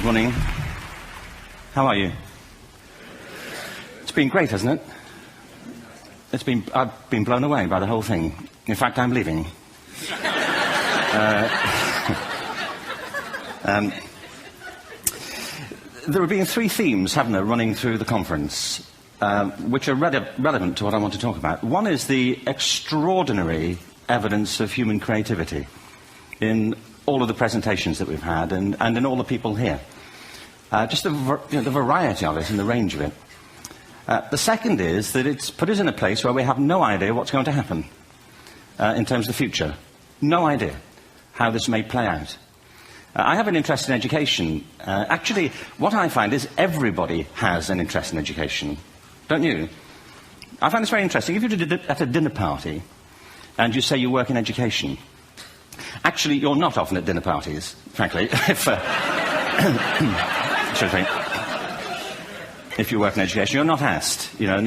morning. How are you? It's been great, hasn't it? I've been blown away by the whole thing. In fact, I'm leaving. There have been three themes, haven't there, running through the conference, which are relevant to what I want to talk about. One is the extraordinary evidence of human creativity in all of the presentations that we've had and in all the people here. Just the variety of it and the range of it. The second is that it's put us in a place where we have no idea what's going to happen in terms of the future. No idea how this may play out. I have an interest in education. Actually, what I find is everybody has an interest in education. Don't you? I find this very interesting. If you're at a dinner party and you say you work in education, actually, you're not often at dinner parties, frankly. If you work in education, you're not asked, you know,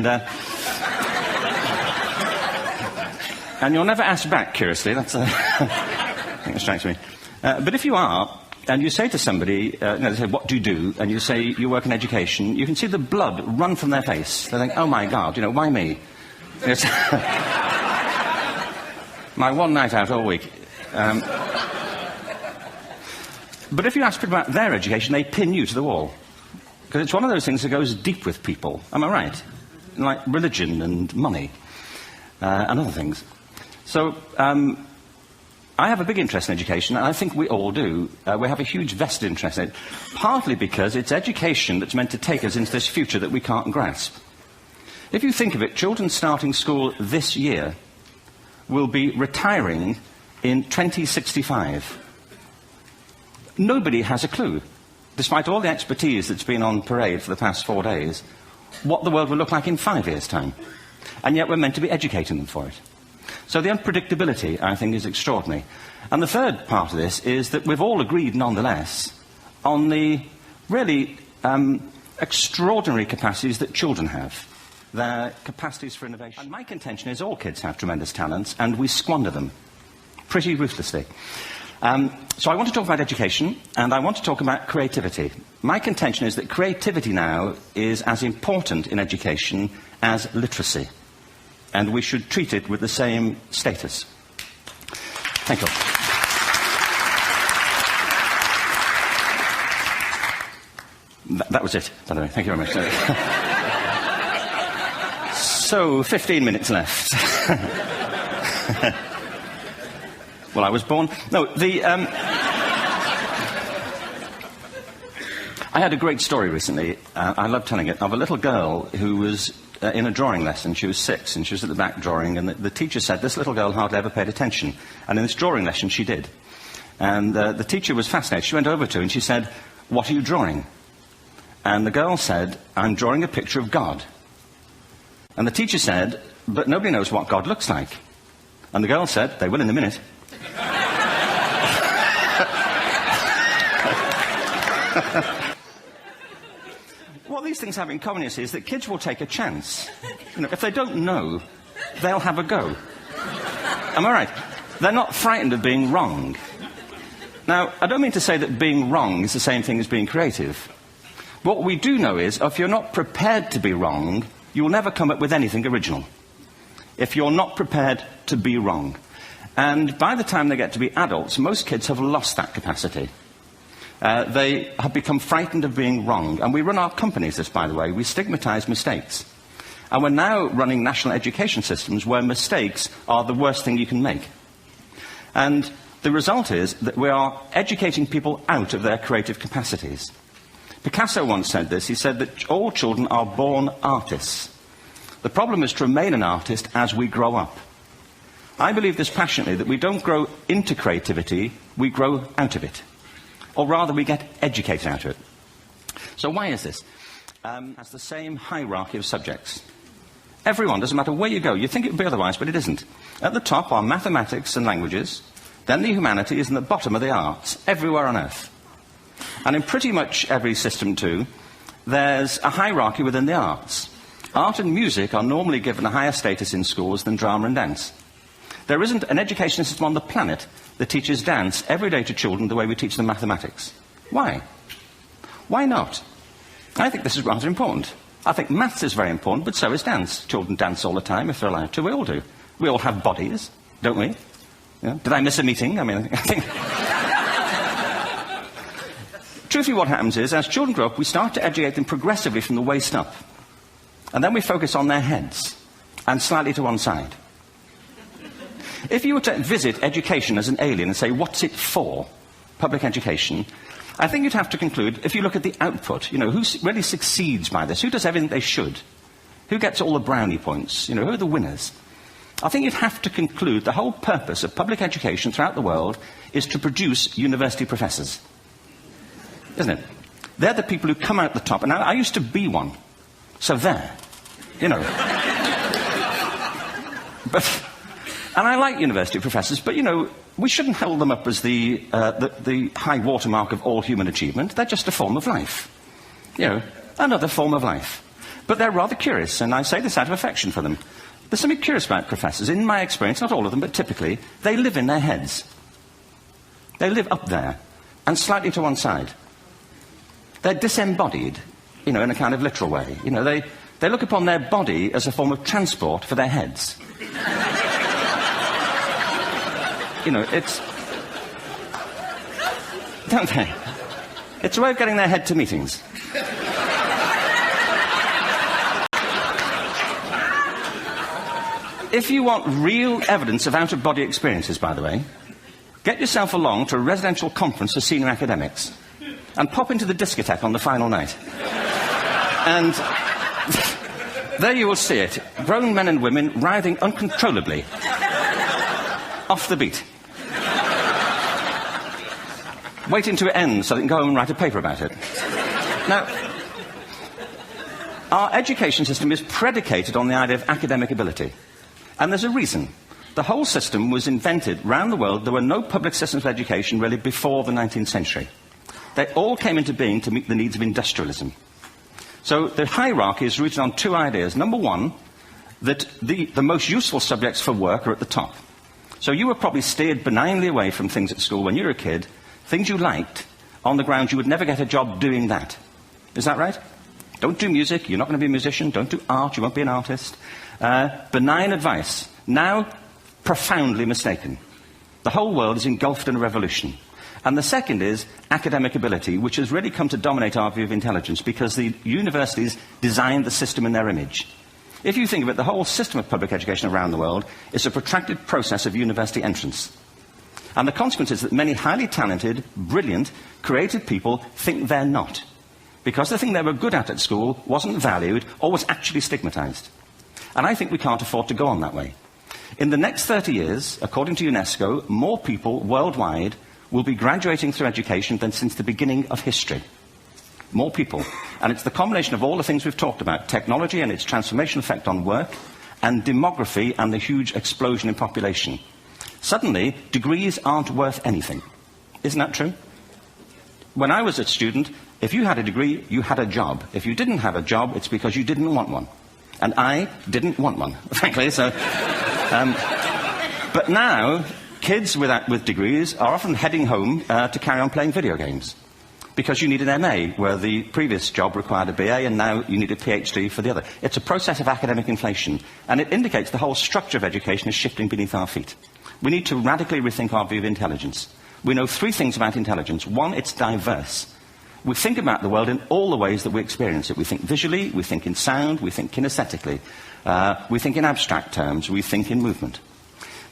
and you're never asked back, curiously. That's I think that strikes me. But if you are, and you say to somebody, they say, what do you do? And you say, you work in education, you can see the blood run from their face. They think, oh my God, you know, why me? It's my one night out all week. But if you ask people about their education, they pin you to the wall. Because it's one of those things that goes deep with people. Am I right? Like religion and money and other things. So I have a big interest in education, and I think we all do. We have a huge vested interest in it, partly because it's education that's meant to take us into this future that we can't grasp. If you think of it, children starting school this year will be retiring in 2065. Nobody has a clue, despite all the expertise that's been on parade for the past 4 days, what the world will look like in 5 years' time. And yet we're meant to be educating them for it. So the unpredictability, I think, is extraordinary. And the third part of this is that we've all agreed, nonetheless, on the really extraordinary capacities that children have, their capacities for innovation. And my contention is all kids have tremendous talents, and we squander them pretty ruthlessly. So I want to talk about education, and I want to talk about creativity. My contention is that creativity now is as important in education as literacy, and we should treat it with the same status. Thank you. That was it, by the way. Thank you very much. So, 15 minutes left. Well, I was born... No, I had a great story recently, I love telling it, of a little girl who was in a drawing lesson. She was 6, and she was at the back drawing, and the teacher said this little girl hardly ever paid attention. And in this drawing lesson, she did. And the teacher was fascinated. She went over to her and she said, what are you drawing? And the girl said, I'm drawing a picture of God. And the teacher said, but nobody knows what God looks like. And the girl said, they will in a minute. What these things have in common, you see, is that kids will take a chance. You know, if they don't know, they'll have a go. Am I right? They're not frightened of being wrong. Now, I don't mean to say that being wrong is the same thing as being creative. What we do know is, if you're not prepared to be wrong, you will never come up with anything original. If you're not prepared to be wrong. And by the time they get to be adults, most kids have lost that capacity. They have become frightened of being wrong. And we run our companies this, by the way. We stigmatize mistakes. And we're now running national education systems where mistakes are the worst thing you can make. And the result is that we are educating people out of their creative capacities. Picasso once said this. He said that all children are born artists. The problem is to remain an artist as we grow up. I believe this passionately, that we don't grow into creativity, we grow out of it. Or rather, we get educated out of it. So why is this? Has the same hierarchy of subjects. Everyone, doesn't matter where you go, you think it would be otherwise, but it isn't. At the top are mathematics and languages, then the humanities, and at the bottom are the arts, everywhere on earth. And in pretty much every system too, there's a hierarchy within the arts. Art and music are normally given a higher status in schools than drama and dance. There isn't an education system on the planet that teaches dance every day to children the way we teach them mathematics. Why? Why not? I think this is rather important. I think maths is very important, but so is dance. Children dance all the time if they're allowed to. We all do. We all have bodies, don't we? Yeah. Did I miss a meeting? I mean, I think... Truthfully, what happens is, as children grow up, we start to educate them progressively from the waist up. And then we focus on their heads, and slightly to one side. If you were to visit education as an alien and say, what's it for, public education, I think you'd have to conclude, if you look at the output, you know, who really succeeds by this? Who does everything they should? Who gets all the brownie points? You know, who are the winners? I think you'd have to conclude the whole purpose of public education throughout the world is to produce university professors. Isn't it? They're the people who come out the top. And I used to be one. So there. You know. And I like university professors, but, you know, we shouldn't hold them up as the high watermark of all human achievement. They're just a form of life. You know, another form of life. But they're rather curious, and I say this out of affection for them. There's something curious about professors. In my experience, not all of them, but typically, they live in their heads. They live up there, and slightly to one side. They're disembodied, you know, in a kind of literal way. You know, they look upon their body as a form of transport for their heads. You know, it's... Don't they? It's a way of getting their head to meetings. If you want real evidence of out-of-body experiences, by the way, get yourself along to a residential conference for senior academics and pop into the discotheque on the final night. And there you will see it. Grown men and women writhing uncontrollably. Off the beat. Waiting to end so they can go home and write a paper about it. Now, our education system is predicated on the idea of academic ability. And there's a reason. The whole system was invented around the world. There were no public systems of education really before the 19th century. They all came into being to meet the needs of industrialism. So the hierarchy is rooted on two ideas. Number one, that the most useful subjects for work are at the top. So you were probably steered benignly away from things at school when you were a kid, things you liked, on the grounds you would never get a job doing that. Is that right? Don't do music, you're not going to be a musician. Don't do art, you won't be an artist. Benign advice. Now, profoundly mistaken. The whole world is engulfed in a revolution. And the second is academic ability, which has really come to dominate our view of intelligence because the universities designed the system in their image. If you think of it, the whole system of public education around the world is a protracted process of university entrance. And the consequence is that many highly talented, brilliant, creative people think they're not. Because the thing they were good at school wasn't valued or was actually stigmatized. And I think we can't afford to go on that way. In the next 30 years, according to UNESCO, more people worldwide will be graduating through education than since the beginning of history. More people. And it's the combination of all the things we've talked about, technology and its transformational effect on work, and demography and the huge explosion in population. Suddenly, degrees aren't worth anything. Isn't that true? When I was a student, if you had a degree, you had a job. If you didn't have a job, it's because you didn't want one. And I didn't want one, frankly, so... but now, kids with degrees are often heading home to carry on playing video games. Because you need an MA, where the previous job required a BA, and now you need a PhD for the other. It's a process of academic inflation, and it indicates the whole structure of education is shifting beneath our feet. We need to radically rethink our view of intelligence. We know three things about intelligence. One, it's diverse. We think about the world in all the ways that we experience it. We think visually, we think in sound, we think kinesthetically, we think in abstract terms, we think in movement.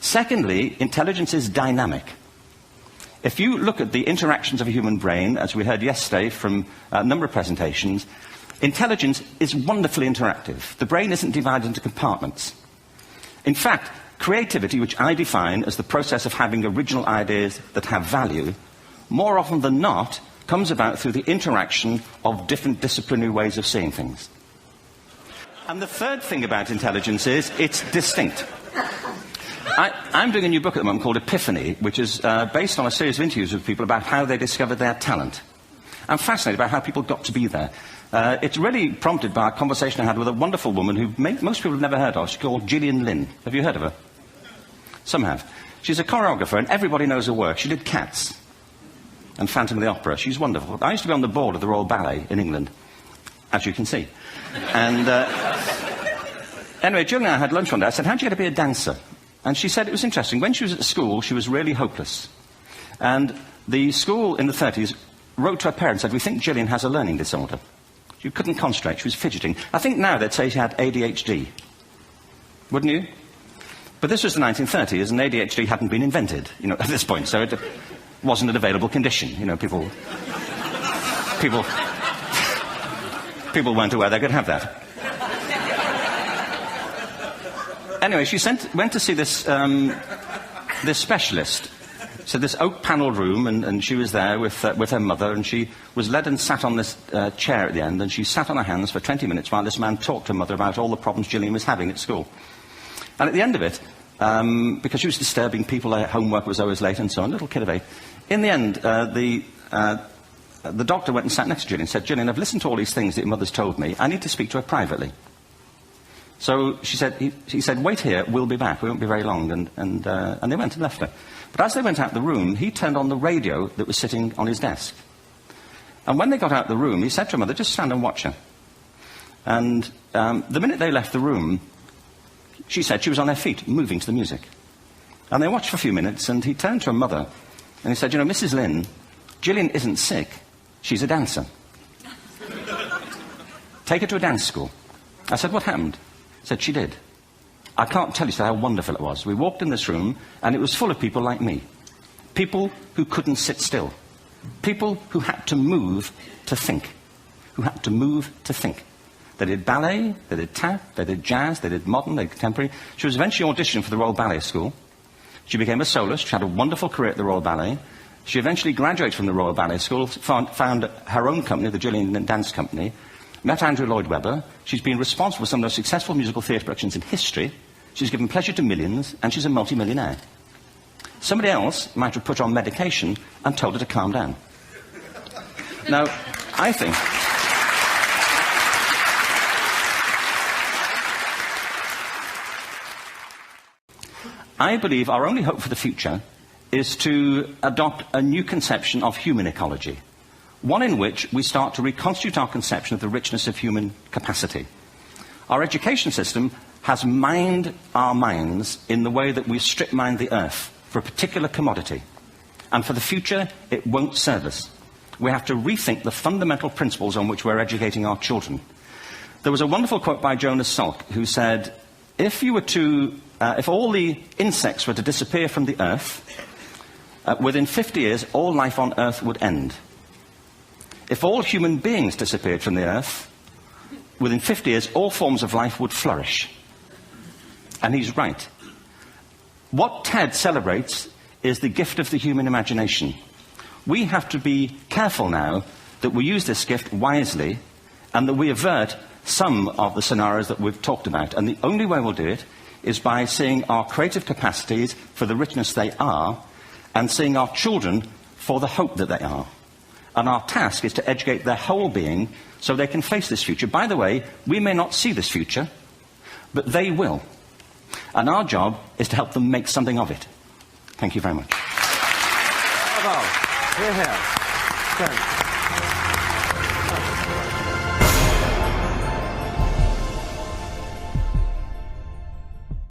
Secondly, intelligence is dynamic. If you look at the interactions of a human brain, as we heard yesterday from a number of presentations, intelligence is wonderfully interactive. The brain isn't divided into compartments. In fact, creativity, which I define as the process of having original ideas that have value, more often than not, comes about through the interaction of different disciplinary ways of seeing things. And the third thing about intelligence is it's distinct. I'm doing a new book at the moment called Epiphany, which is based on a series of interviews with people about how they discovered their talent. I'm fascinated by how people got to be there. It's really prompted by a conversation I had with a wonderful woman who most people have never heard of. She's called Gillian Lynn. Have you heard of her? Some have. She's a choreographer, and everybody knows her work. She did Cats. and Phantom of the Opera. She's wonderful. I used to be on the board of the Royal Ballet in England, as you can see. And anyway, Jill and I had lunch one day. I said, how'd you get to be a dancer? And she said it was interesting. When she was at school, she was really hopeless. And the school in the 30s wrote to her parents and said, we think Gillian has a learning disorder. She couldn't concentrate, she was fidgeting. I think now they'd say she had ADHD. Wouldn't you? But this was the 1930s, and ADHD hadn't been invented, at this point, so it wasn't an available condition. People weren't aware they could have that. Anyway, she went to see this specialist. So this oak-panelled room, and she was there with her mother, and she was led and sat on this chair at the end, and she sat on her hands for 20 minutes while this man talked to her mother about all the problems Gillian was having at school. And at the end of it, because she was disturbing people, her homework was always late and so on, little kid of 8, in the end, the doctor went and sat next to Gillian and said, Gillian, I've listened to all these things that your mother's told me. I need to speak to her privately. So he said, wait here, we'll be back. We won't be very long. And they went and left her. But as they went out the room, he turned on the radio that was sitting on his desk. And when they got out the room, he said to her mother, just stand and watch her. And the minute they left the room, she said she was on her feet, moving to the music. And they watched for a few minutes, and he turned to her mother, and he said, Mrs. Lynn, Gillian isn't sick, she's a dancer. Take her to a dance school. I said, what happened? He said, she did. I can't tell you how wonderful it was. We walked in this room, and it was full of people like me. People who couldn't sit still. People who had to move to think. They did ballet, they did tap, they did jazz, they did modern, they did contemporary. She was eventually auditioned for the Royal Ballet School. She became a soloist. She had a wonderful career at the Royal Ballet. She eventually graduated from the Royal Ballet School, found her own company, the Gillian Dance Company, met Andrew Lloyd Webber. She's been responsible for some of the most successful musical theatre productions in history. She's given pleasure to millions, and she's a multi-millionaire. Somebody else might have put her on medication and told her to calm down. Now, I think I believe our only hope for the future is to adopt a new conception of human ecology, one in which we start to reconstitute our conception of the richness of human capacity. Our education system has mined our minds in the way that we strip mine the earth for a particular commodity, and for the future it won't serve us. We have to rethink the fundamental principles on which we're educating our children. There was a wonderful quote by Jonas Salk, who said, if all the insects were to disappear from the earth, within 50 years, all life on earth would end. If all human beings disappeared from the earth, within 50 years, all forms of life would flourish. And he's right. What TED celebrates is the gift of the human imagination. We have to be careful now that we use this gift wisely and that we avert some of the scenarios that we've talked about. And the only way we'll do it is by seeing our creative capacities for the richness they are and seeing our children for the hope that they are. And our task is to educate their whole being so they can face this future. By the way, we may not see this future, but they will. And our job is to help them make something of it. Thank you very much. Bravo. Here, here. Good.